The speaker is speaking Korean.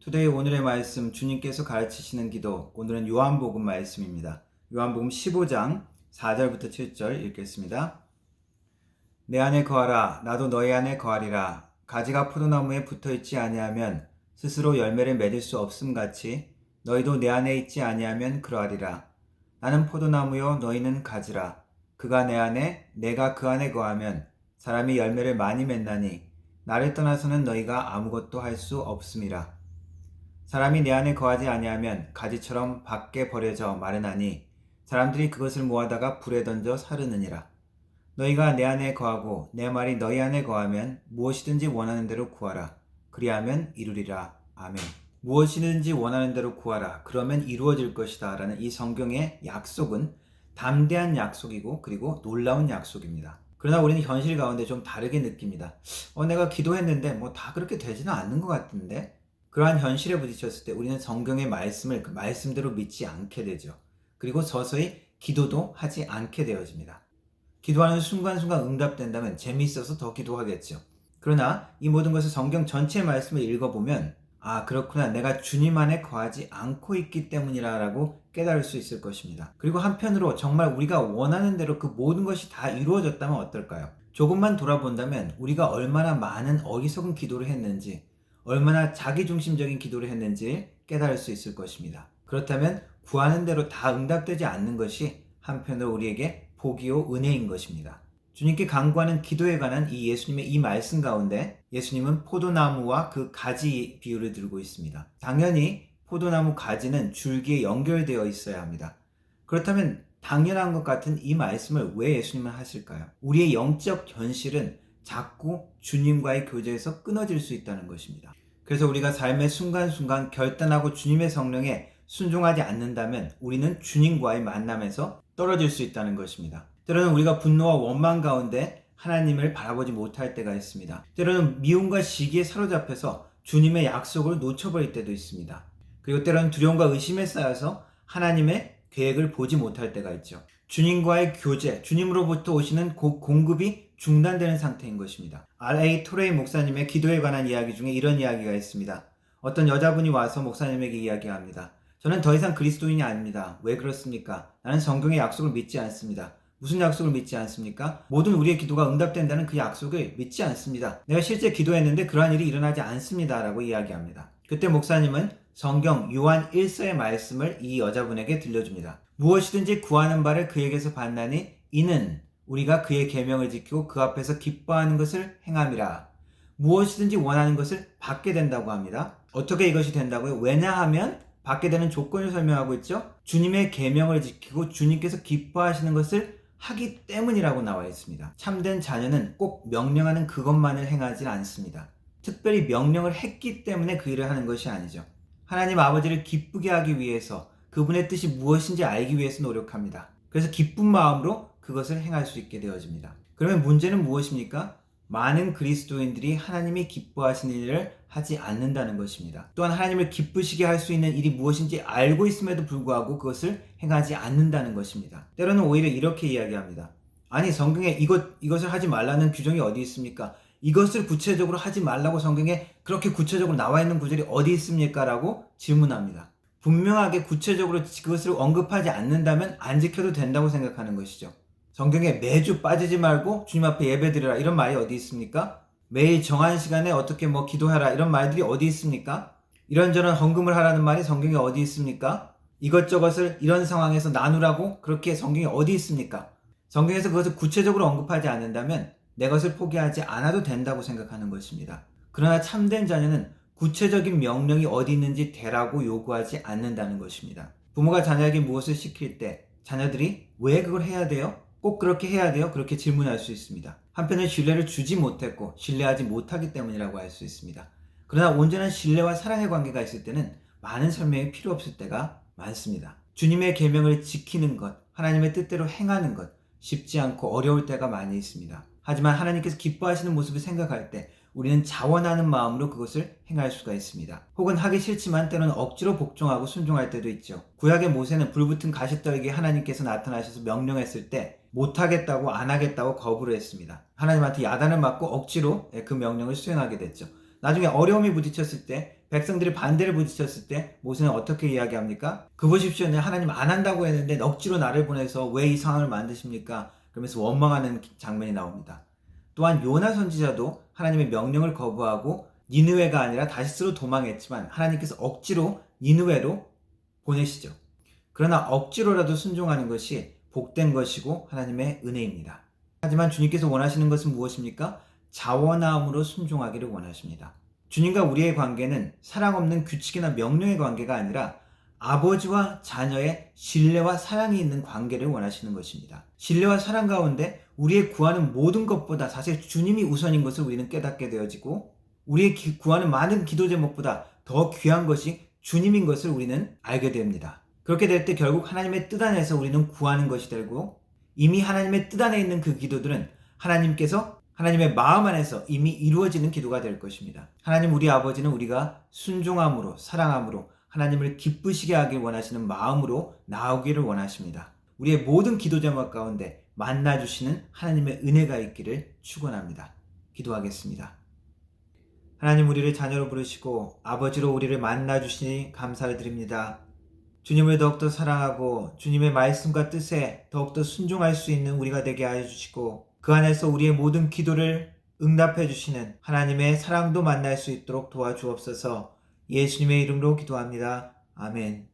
투데이 오늘의 말씀 주님께서 가르치시는 기도 오늘은 요한복음 말씀입니다. 요한복음 15장 4절부터 7절 읽겠습니다. 내 안에 거하라 나도 너희 안에 거하리라. 가지가 포도나무에 붙어있지 아니하면 스스로 열매를 맺을 수 없음같이 너희도 내 안에 있지 아니하면 그러하리라. 나는 포도나무요 너희는 가지라. 그가 내 안에 내가 그 안에 거하면 사람이 열매를 많이 맺나니 나를 떠나서는 너희가 아무것도 할 수 없음이라. 사람이 내 안에 거하지 아니하면 가지처럼 밖에 버려져 마르나니 사람들이 그것을 모아다가 불에 던져 사르느니라. 너희가 내 안에 거하고 내 말이 너희 안에 거하면 무엇이든지 원하는 대로 구하라. 그리하면 이루리라. 아멘. 무엇이든지 원하는 대로 구하라. 그러면 이루어질 것이다. 라는 이 성경의 약속은 담대한 약속이고 그리고 놀라운 약속입니다. 그러나 우리는 현실 가운데 좀 다르게 느낍니다. 내가 기도했는데 다 그렇게 되지는 않는 것 같은데? 그러한 현실에 부딪혔을 때 우리는 성경의 말씀을 그 말씀대로 믿지 않게 되죠. 그리고 서서히 기도도 하지 않게 되어집니다. 기도하는 순간순간 응답된다면 재미있어서 더 기도하겠죠. 그러나 이 모든 것을 성경 전체 말씀을 읽어보면 그렇구나, 내가 주님 안에 거하지 않고 있기 때문이라 라고 깨달을 수 있을 것입니다. 그리고 한편으로 정말 우리가 원하는 대로 그 모든 것이 다 이루어졌다면 어떨까요? 조금만 돌아본다면 우리가 얼마나 많은 어리석은 기도를 했는지, 얼마나 자기중심적인 기도를 했는지 깨달을 수 있을 것입니다. 그렇다면 구하는 대로 다 응답되지 않는 것이 한편으로 우리에게 복이요 은혜인 것입니다. 주님께 간구하는 기도에 관한 이 예수님의 이 말씀 가운데 예수님은 포도나무와 그 가지 비유를 들고 있습니다. 당연히 포도나무 가지는 줄기에 연결되어 있어야 합니다. 그렇다면 당연한 것 같은 이 말씀을 왜 예수님은 하실까요? 우리의 영적 현실은 자꾸 주님과의 교제에서 끊어질 수 있다는 것입니다. 그래서 우리가 삶의 순간순간 결단하고 주님의 성령에 순종하지 않는다면 우리는 주님과의 만남에서 떨어질 수 있다는 것입니다. 때로는 우리가 분노와 원망 가운데 하나님을 바라보지 못할 때가 있습니다. 때로는 미움과 시기에 사로잡혀서 주님의 약속을 놓쳐버릴 때도 있습니다. 그리고 때로는 두려움과 의심에 쌓여서 하나님의 계획을 보지 못할 때가 있죠. 주님과의 교제, 주님으로부터 오시는 공급이 중단되는 상태인 것입니다. R.A. 토레이 목사님의 기도에 관한 이야기 중에 이런 이야기가 있습니다. 어떤 여자분이 와서 목사님에게 이야기합니다. 저는 더 이상 그리스도인이 아닙니다. 왜 그렇습니까? 나는 성경의 약속을 믿지 않습니다. 무슨 약속을 믿지 않습니까? 모든 우리의 기도가 응답된다는 그 약속을 믿지 않습니다. 내가 실제 기도했는데 그러한 일이 일어나지 않습니다. 라고 이야기합니다. 그때 목사님은 성경 요한 1서의 말씀을 이 여자분에게 들려줍니다. 무엇이든지 구하는 바를 그에게서 받나니 이는 우리가 그의 계명을 지키고 그 앞에서 기뻐하는 것을 행함이라. 무엇이든지 원하는 것을 받게 된다고 합니다. 어떻게 이것이 된다고요? 왜냐하면 받게 되는 조건을 설명하고 있죠. 주님의 계명을 지키고 주님께서 기뻐하시는 것을 하기 때문이라고 나와 있습니다. 참된 자녀는 꼭 명령하는 그것만을 행하지 않습니다. 특별히 명령을 했기 때문에 그 일을 하는 것이 아니죠. 하나님 아버지를 기쁘게 하기 위해서, 그분의 뜻이 무엇인지 알기 위해서 노력합니다. 그래서 기쁜 마음으로 그것을 행할 수 있게 되어집니다. 그러면 문제는 무엇입니까? 많은 그리스도인들이 하나님이 기뻐하시는 일을 하지 않는다는 것입니다. 또한 하나님을 기쁘시게 할 수 있는 일이 무엇인지 알고 있음에도 불구하고 그것을 행하지 않는다는 것입니다. 때로는 오히려 이렇게 이야기합니다. 아니, 성경에 이것을 하지 말라는 규정이 어디 있습니까? 이것을 구체적으로 하지 말라고 성경에 그렇게 구체적으로 나와 있는 구절이 어디 있습니까? 라고 질문합니다. 분명하게 구체적으로 그것을 언급하지 않는다면 안 지켜도 된다고 생각하는 것이죠. 성경에 매주 빠지지 말고 주님 앞에 예배드리라 이런 말이 어디 있습니까? 매일 정한 시간에 어떻게 기도하라 이런 말들이 어디 있습니까? 이런저런 헌금을 하라는 말이 성경에 어디 있습니까? 이것저것을 이런 상황에서 나누라고 그렇게 성경에 어디 있습니까? 성경에서 그것을 구체적으로 언급하지 않는다면 내 것을 포기하지 않아도 된다고 생각하는 것입니다. 그러나 참된 자녀는 구체적인 명령이 어디 있는지 대라고 요구하지 않는다는 것입니다. 부모가 자녀에게 무엇을 시킬 때 자녀들이 왜 그걸 해야 돼요? 꼭 그렇게 해야 돼요? 그렇게 질문할 수 있습니다. 한편은 신뢰를 주지 못했고 신뢰하지 못하기 때문이라고 할 수 있습니다. 그러나 온전한 신뢰와 사랑의 관계가 있을 때는 많은 설명이 필요 없을 때가 많습니다. 주님의 계명을 지키는 것, 하나님의 뜻대로 행하는 것 쉽지 않고 어려울 때가 많이 있습니다. 하지만 하나님께서 기뻐하시는 모습을 생각할 때 우리는 자원하는 마음으로 그것을 행할 수가 있습니다. 혹은 하기 싫지만 때로는 억지로 복종하고 순종할 때도 있죠. 구약의 모세는 불붙은 가시떨기에 하나님께서 나타나셔서 명령했을 때 못하겠다고 안 하겠다고 거부를 했습니다. 하나님한테 야단을 맞고 억지로 그 명령을 수행하게 됐죠. 나중에 어려움이 부딪혔을 때 백성들이 반대를 부딪혔을 때 모세는 어떻게 이야기합니까? 그 보십시오. 하나님 안 한다고 했는데 억지로 나를 보내서 왜 이 상황을 만드십니까? 그러면서 원망하는 장면이 나옵니다. 또한 요나 선지자도 하나님의 명령을 거부하고 니느웨가 아니라 다시스로 도망했지만 하나님께서 억지로 니느웨로 보내시죠. 그러나 억지로라도 순종하는 것이 복된 것이고 하나님의 은혜입니다. 하지만 주님께서 원하시는 것은 무엇입니까? 자원함으로 순종하기를 원하십니다. 주님과 우리의 관계는 사랑 없는 규칙이나 명령의 관계가 아니라 아버지와 자녀의 신뢰와 사랑이 있는 관계를 원하시는 것입니다. 신뢰와 사랑 가운데 우리의 구하는 모든 것보다 사실 주님이 우선인 것을 우리는 깨닫게 되어지고 우리의 구하는 많은 기도 제목보다 더 귀한 것이 주님인 것을 우리는 알게 됩니다. 그렇게 될 때 결국 하나님의 뜻 안에서 우리는 구하는 것이 되고 이미 하나님의 뜻 안에 있는 그 기도들은 하나님께서 하나님의 마음 안에서 이미 이루어지는 기도가 될 것입니다. 하나님 우리 아버지는 우리가 순종함으로 사랑함으로 하나님을 기쁘시게 하길 원하시는 마음으로 나오기를 원하십니다. 우리의 모든 기도 제목 가운데 만나주시는 하나님의 은혜가 있기를 축원합니다. 기도하겠습니다. 하나님 우리를 자녀로 부르시고 아버지로 우리를 만나주시니 감사를 드립니다. 주님을 더욱더 사랑하고 주님의 말씀과 뜻에 더욱더 순종할 수 있는 우리가 되게 하여 주시고 그 안에서 우리의 모든 기도를 응답해 주시는 하나님의 사랑도 만날 수 있도록 도와주옵소서. 예수님의 이름으로 기도합니다. 아멘.